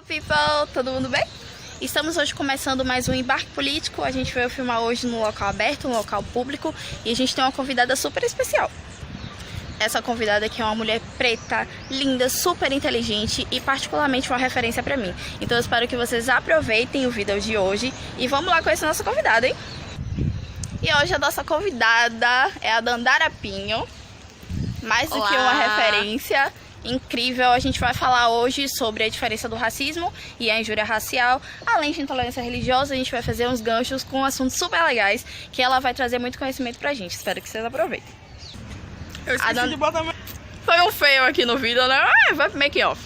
people! Todo mundo bem? Estamos hoje começando mais um embarque político. A gente veio filmar hoje num local aberto, num local público, e a gente tem uma convidada super especial. Essa convidada aqui é uma mulher preta, linda, super inteligente e particularmente uma referência pra mim. Então eu espero que vocês aproveitem o vídeo de hoje e vamos lá conhecer a nossa convidada, hein? E hoje a nossa convidada é a Dandara Pinho, mais do que uma referência incrível. A gente vai falar hoje sobre a diferença do racismo e a injúria racial. Além de intolerância religiosa, a gente vai fazer uns ganchos com assuntos super legais que ela vai trazer muito conhecimento pra gente. Espero que vocês aproveitem. Eu esqueci de botar... Foi um fail aqui no vídeo, né? Vai pro make-off.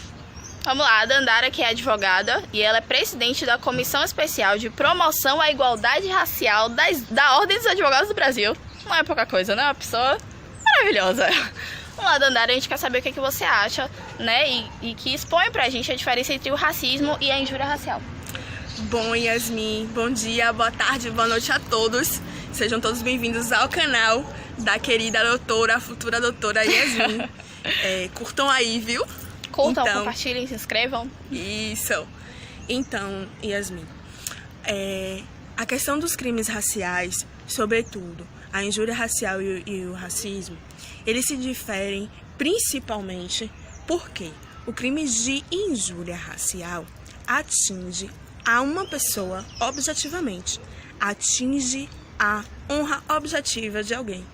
Vamos lá, a Dandara, que é advogada, e ela é presidente da Comissão Especial de Promoção à Igualdade Racial da Ordem dos Advogados do Brasil. Não é pouca coisa, né? Uma pessoa maravilhosa. Vamos lá, Dandara, a gente quer saber o que você acha, né? E que expõe pra gente a diferença entre o racismo e a injúria racial. Bom, Yasmin, bom dia, boa tarde, boa noite a todos. Sejam todos bem-vindos ao canal da querida doutora, a futura doutora Yasmin. Curtam aí, viu? Curtam, compartilhem, se inscrevam. Isso. Então, Yasmin, a questão dos crimes raciais, sobretudo a injúria racial e o racismo, eles se diferem principalmente porque o crime de injúria racial atinge a uma pessoa objetivamente, atinge a honra objetiva de alguém.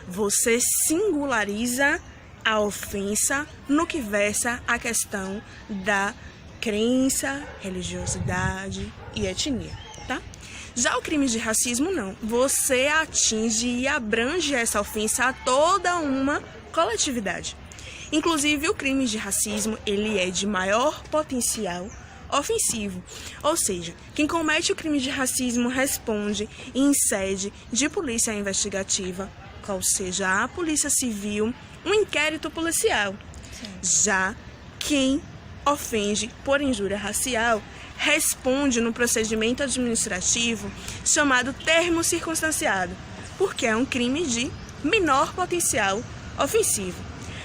Você singulariza a ofensa no que versa a questão da crença, religiosidade e etnia, tá? Já o crime de racismo, não. Você atinge e abrange essa ofensa a toda uma coletividade. Inclusive, o crime de racismo, ele é de maior potencial ofensivo. Ou seja, quem comete o crime de racismo responde em sede de polícia investigativa, qual seja a polícia civil, um inquérito policial. Sim. Já quem ofende por injúria racial responde no procedimento administrativo chamado termo circunstanciado, porque é um crime de menor potencial ofensivo.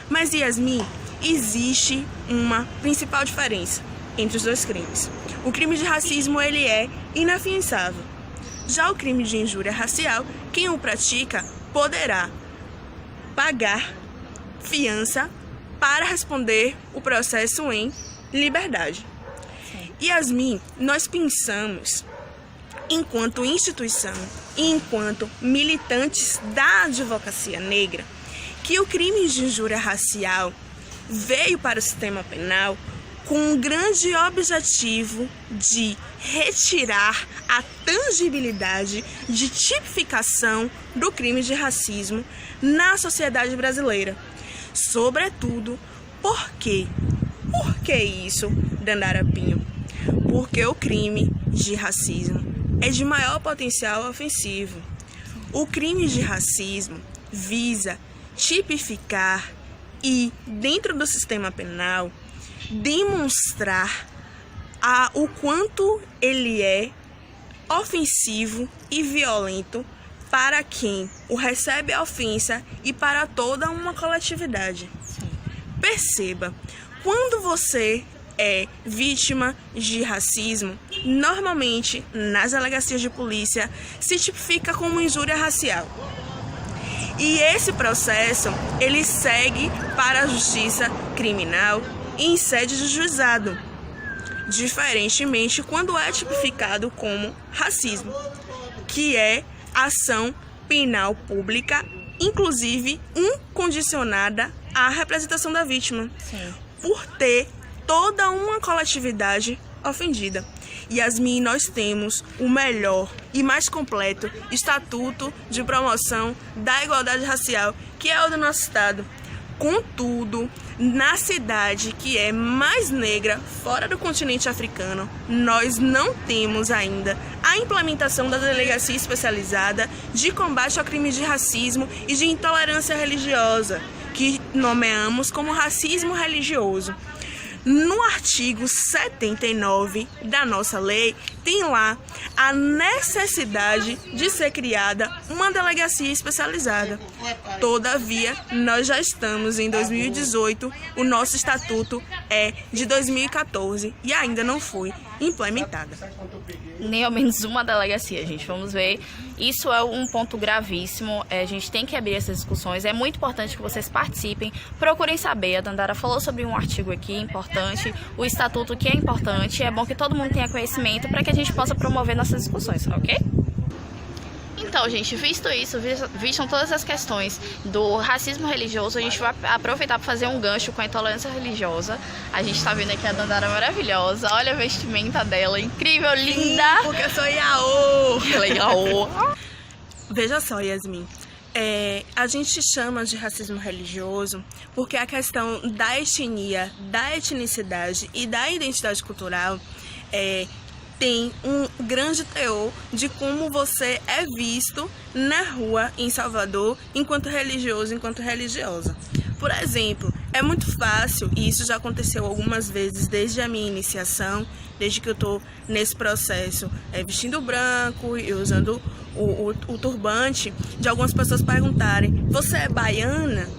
Mas, Yasmin, existe uma principal diferença entre os dois crimes. O crime de racismo, ele é inafiançável. Já o crime de injúria racial, quem o pratica poderá pagar fiança para responder o processo em liberdade. Yasmin, nós pensamos, enquanto instituição e enquanto militantes da advocacia negra, que o crime de injúria racial veio para o sistema penal com um grande objetivo de retirar a tangibilidade de tipificação do crime de racismo na sociedade brasileira. Sobretudo, por quê? Por que isso, Dandara Pinho? Porque o crime de racismo é de maior potencial ofensivo. O crime de racismo visa tipificar e, dentro do sistema penal, demonstrar o quanto ele é ofensivo e violento para quem o recebe a ofensa e para toda uma coletividade. Perceba, quando você é vítima de racismo, normalmente nas delegacias de polícia se tipifica como injúria racial. E esse processo, ele segue para a justiça criminal em sede de juizado, diferentemente quando é tipificado como racismo, que é ação penal pública, inclusive incondicionada à representação da vítima. Sim. Por ter toda uma coletividade ofendida. Yasmin, nós temos o melhor e mais completo Estatuto de Promoção da Igualdade Racial, que é o do nosso estado. Contudo, na cidade que é mais negra fora do continente africano, nós não temos ainda a implementação da Delegacia Especializada de Combate ao Crime de Racismo e de Intolerância Religiosa, que nomeamos como racismo religioso. No artigo 79 da nossa lei, tem lá a necessidade de ser criada uma delegacia especializada. Todavia, nós já estamos em 2018, o nosso estatuto é de 2014 e ainda não foi implementada. Nem ao menos uma delegacia, gente. Vamos ver. Isso é um ponto gravíssimo. A gente tem que abrir essas discussões. É muito importante que vocês participem. Procurem saber. A Dandara falou sobre um artigo aqui importante, o estatuto que é importante. É bom que todo mundo tenha conhecimento para que a gente possa promover nossas discussões, ok? Então, gente, visto isso, vistam todas as questões do racismo religioso, a gente vai aproveitar para fazer um gancho com a intolerância religiosa. A gente tá vendo aqui a Dandara maravilhosa, olha a vestimenta dela, incrível, linda! Sim, porque eu sou Yaô! Ela é Yaô! Veja só, Yasmin, a gente chama de racismo religioso porque a questão da etnia, da etnicidade e da identidade cultural tem um grande teor de como você é visto na rua em Salvador enquanto religioso, enquanto religiosa. Por exemplo, é muito fácil, e isso já aconteceu algumas vezes desde a minha iniciação, desde que eu estou nesse processo, vestindo branco e usando o turbante, de algumas pessoas perguntarem: você é baiana?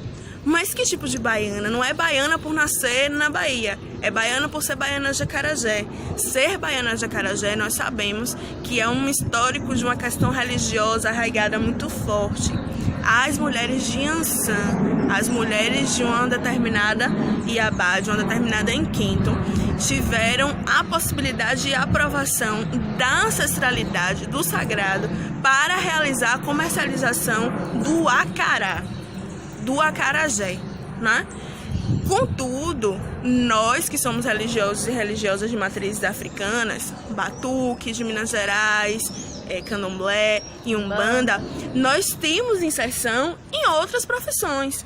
Mas que tipo de baiana? Não é baiana por nascer na Bahia, é baiana por ser baiana de Acarajé. Ser baiana de Acarajé, nós sabemos que é um histórico de uma questão religiosa arraigada muito forte. As mulheres de Ançã, as mulheres de uma determinada Iabá, de uma determinada Enquento, tiveram a possibilidade e a aprovação da ancestralidade, do sagrado, para realizar a comercialização do acará, do acarajé, né? Contudo, nós que somos religiosos e religiosas de matrizes africanas, batuques de Minas Gerais, candomblé e umbanda, nós temos inserção em outras profissões.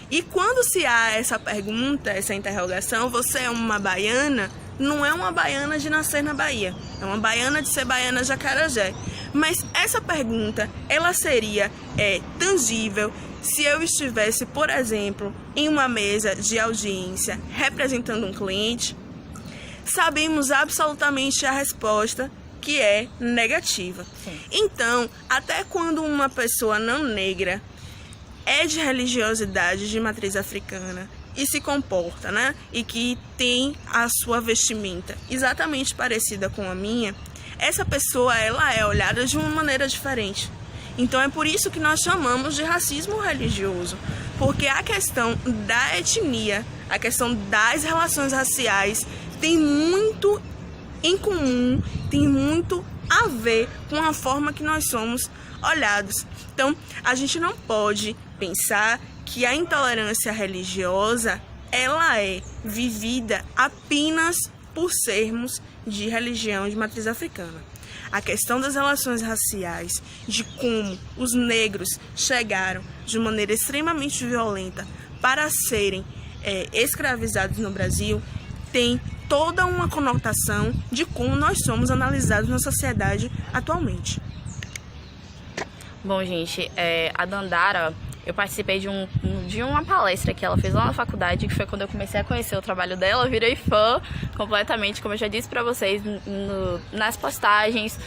E quando se há essa pergunta, essa interrogação, você é uma baiana? Não é uma baiana de nascer na Bahia, é uma baiana de ser baiana de Acarajé. Mas essa pergunta, ela seria tangível se eu estivesse, por exemplo, em uma mesa de audiência representando um cliente? Sabemos absolutamente a resposta, que é negativa. Sim. Então, até quando uma pessoa não negra é de religiosidade de matriz africana e se comporta, né? E que tem a sua vestimenta exatamente parecida com a minha, essa pessoa, ela é olhada de uma maneira diferente. Então é por isso que nós chamamos de racismo religioso, porque a questão da etnia, a questão das relações raciais tem muito em comum, tem muito a ver com a forma que nós somos olhados. Então, a gente não pode pensar que a intolerância religiosa, ela é vivida apenas por sermos de religião de matriz africana. A questão das relações raciais, de como os negros chegaram de maneira extremamente violenta para serem escravizados no Brasil, tem toda uma conotação de como nós somos analisados na sociedade atualmente. Bom, gente, a Dandara, eu participei de uma palestra que ela fez lá na faculdade, que foi quando eu comecei a conhecer o trabalho dela. Eu virei fã completamente, como eu já disse pra vocês nas postagens,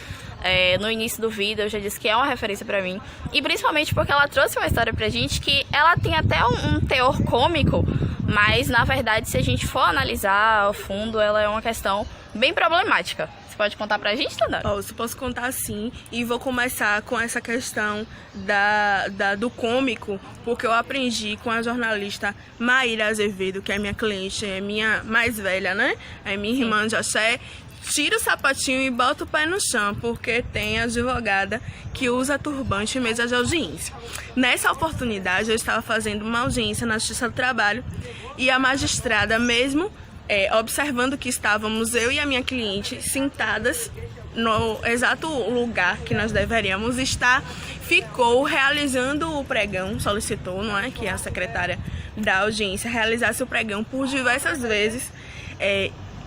no início do vídeo, eu já disse que é uma referência pra mim. E principalmente porque ela trouxe uma história pra gente que ela tem até um teor cômico, mas na verdade, se a gente for analisar a fundo, ela é uma questão bem problemática. Você pode contar pra gente, Dandara? Eu posso contar sim, e vou começar com essa questão do cômico, porque eu aprendi com a jornalista Maíra Azevedo, que é minha cliente, é minha mais velha, né? É minha irmã de axé. Tira o sapatinho e bota o pé no chão, porque tem advogada que usa turbante em mesa de audiência. Nessa oportunidade, eu estava fazendo uma audiência na Justiça do Trabalho e a magistrada, mesmo observando que estávamos eu e a minha cliente sentadas no exato lugar que nós deveríamos estar, ficou realizando o pregão, solicitou, não é, que a secretária da audiência realizasse o pregão por diversas vezes,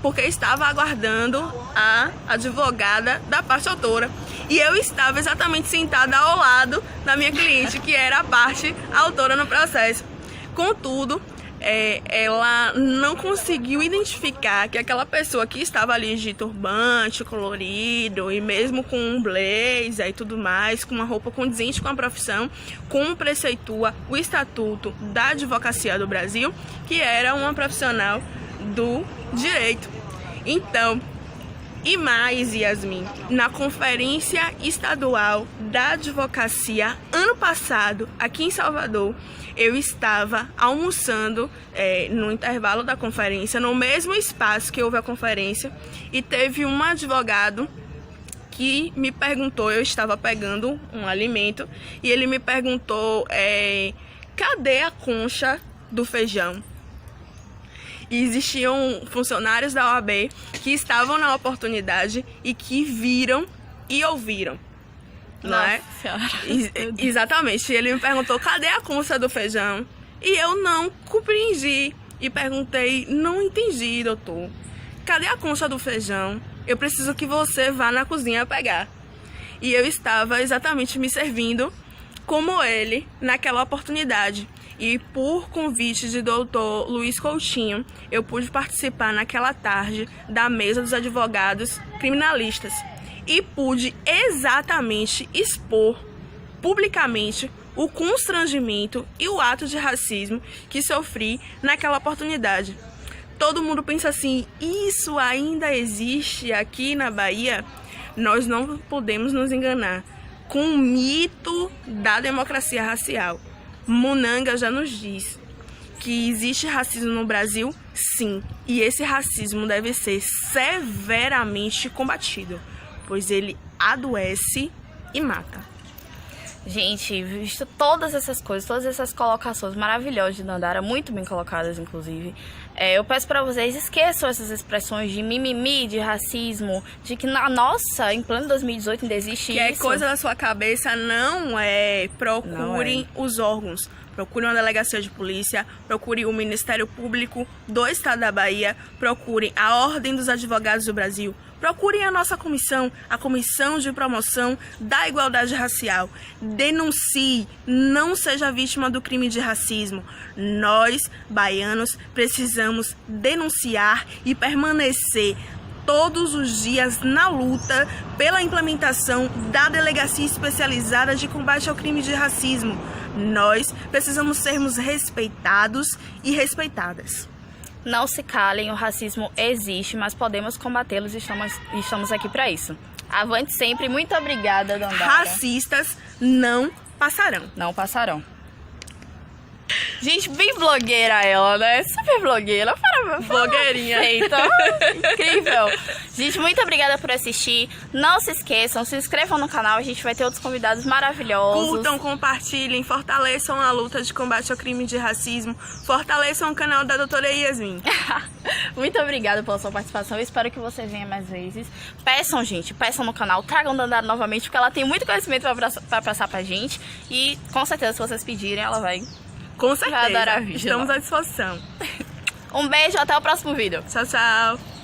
porque estava aguardando a advogada da parte autora. E eu estava exatamente sentada ao lado da minha cliente, que era a parte autora no processo. Contudo, ela não conseguiu identificar que aquela pessoa que estava ali de turbante, colorido, e mesmo com um blazer e tudo mais, com uma roupa condizente com a profissão, como preceitua o Estatuto da Advocacia do Brasil, que era uma profissional do direito. Então, e mais, Yasmin, na Conferência Estadual da Advocacia, ano passado, aqui em Salvador, eu estava almoçando no intervalo da conferência, no mesmo espaço que houve a conferência, e teve um advogado que me perguntou, eu estava pegando um alimento, e ele me perguntou, cadê a concha do feijão? E existiam funcionários da OAB que estavam na oportunidade e que viram e ouviram. Não é? Exatamente. Ele me perguntou, cadê a concha do feijão? E eu não compreendi. E perguntei, não entendi, doutor. Cadê a concha do feijão? Eu preciso que você vá na cozinha pegar. E eu estava exatamente me servindo como ele naquela oportunidade. E por convite de doutor Luiz Coutinho, eu pude participar naquela tarde da mesa dos advogados criminalistas. E pude exatamente expor publicamente o constrangimento e o ato de racismo que sofri naquela oportunidade. Todo mundo pensa assim, isso ainda existe aqui na Bahia? Nós não podemos nos enganar com o mito da democracia racial. Munanga já nos diz que existe racismo no Brasil, sim, e esse racismo deve ser severamente combatido, pois ele adoece e mata. Gente, visto todas essas coisas, todas essas colocações maravilhosas de Dandara, muito bem colocadas, inclusive, eu peço pra vocês, esqueçam essas expressões de mimimi, de racismo, de que, nossa, em pleno 2018 ainda existe que isso. É coisa da sua cabeça, não é. Procurem os órgãos. Procurem uma delegacia de polícia, procurem o Ministério Público do Estado da Bahia, procurem a Ordem dos Advogados do Brasil, procurem a nossa comissão, a Comissão de Promoção da Igualdade Racial. Denuncie, não seja vítima do crime de racismo. Nós, baianos, precisamos denunciar e permanecer todos os dias na luta pela implementação da Delegacia Especializada de Combate ao Crime de Racismo. Nós precisamos sermos respeitados e respeitadas. Não se calem, o racismo existe, mas podemos combatê-los e estamos aqui para isso. Avante sempre, muito obrigada, Dandara. Racistas não passarão. Não passarão. Gente, bem blogueira ela, né? Super blogueira. Blogueirinha. Feita. Incrível. Gente, muito obrigada por assistir. Não se esqueçam, se inscrevam no canal. A gente vai ter outros convidados maravilhosos. Curtam, compartilhem, fortaleçam a luta de combate ao crime de racismo. Fortaleçam o canal da doutora Yasmin. Muito obrigada pela sua participação. Eu espero que você venha mais vezes. Peçam, gente, peçam no canal. Tragam Dandara novamente, porque ela tem muito conhecimento pra passar pra gente. E com certeza, se vocês pedirem, ela vai... Com certeza. Vai adorar a vídeo. Estamos à disposição. Um beijo, até o próximo vídeo. Tchau, tchau.